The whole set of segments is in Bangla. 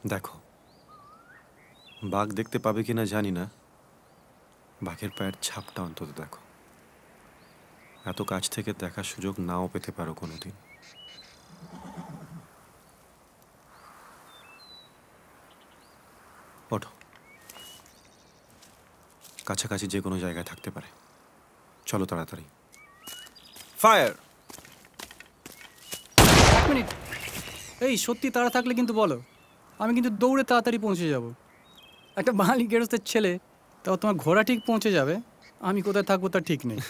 দেখো, বাঘ দেখতে পাবে কিনা জানি না, বাঘের পায়ের ছাপটা অন্তত দেখো। এত কাছ থেকে দেখার সুযোগ নাও পেতে পারো কোনোদিন। ওঠো, কাছাকাছি যে কোনো জায়গায় থাকতে পারে। চলো তাড়াতাড়ি। ফায়ার! এক মিনিট, এই সত্যি তাড়া থাকলে কিন্তু বলো, আমি কিন্তু দৌড়ে তাড়াতাড়ি পৌঁছে যাব। একটা বাঙালি গেরস্তের ছেলে, তাও তোমার ঘোড়া ঠিক পৌঁছে যাবে, আমি কোথায় থাকবো তার ঠিক নেই।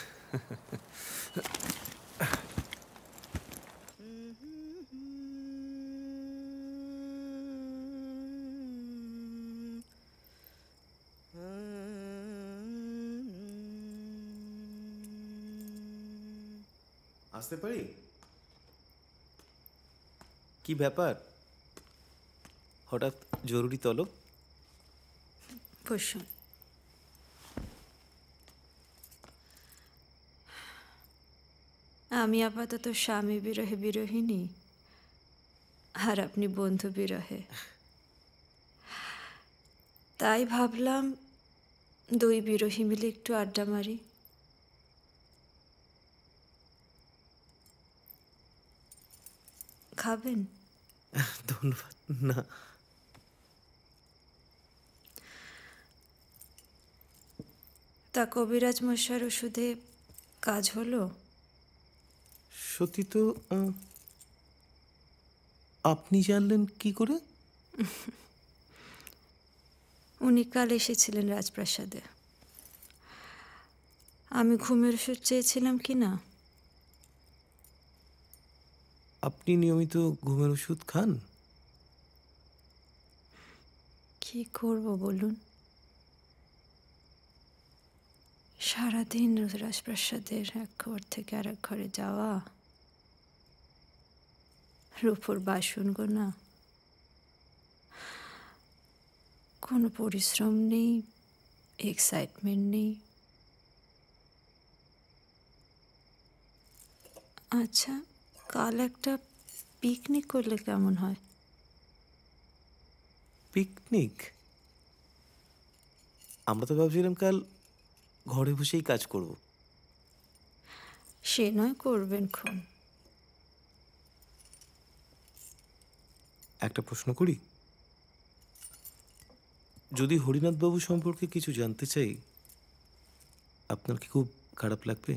আসতে পারি? কি ব্যাপার, হঠাৎ জরুরি তলব? বসুন। আমি আপাতত স্বামী বিরহে বিরহিনী, আর আপনি বন্ধু বিরহে। তাই ভাবলাম দুই বিরহী মিলে একটু আড্ডা মারি। খাবেন? ধন্যবাদ, না। তা কবিরাজ মশার ওষুধে কাজ হলো? সত্যি তো, আপনি জানলেন কি করে? উনি কাল এসেছিলেন রাজপ্রাসাদে। আমি ঘুমের ওষুধ চেয়েছিলাম কি না? আপনি নিয়মিত ঘুমের ওষুধ খান? কি করব বলুন, সারাদিন রাজপ্রাসাদের এক ঘর থেকে আর এক ঘরে যাওয়া, রূপোর বাসন গোনা, কোনো পরিশ্রম নেই, এক্সাইটমেন্ট নেই। আচ্ছা, কাল একটা পিকনিক করলে কেমন হয়? পিকনিক? আমরা তো ভাবছিলাম কাল ঘরে বসেই কাজ করব। সে নয় করবেন ক্ষণ। একটা প্রশ্ন করি? যদি হরিনাথবাবু সম্পর্কে কিছু জানতে চাই, আপনার কি খুব খারাপ লাগবে?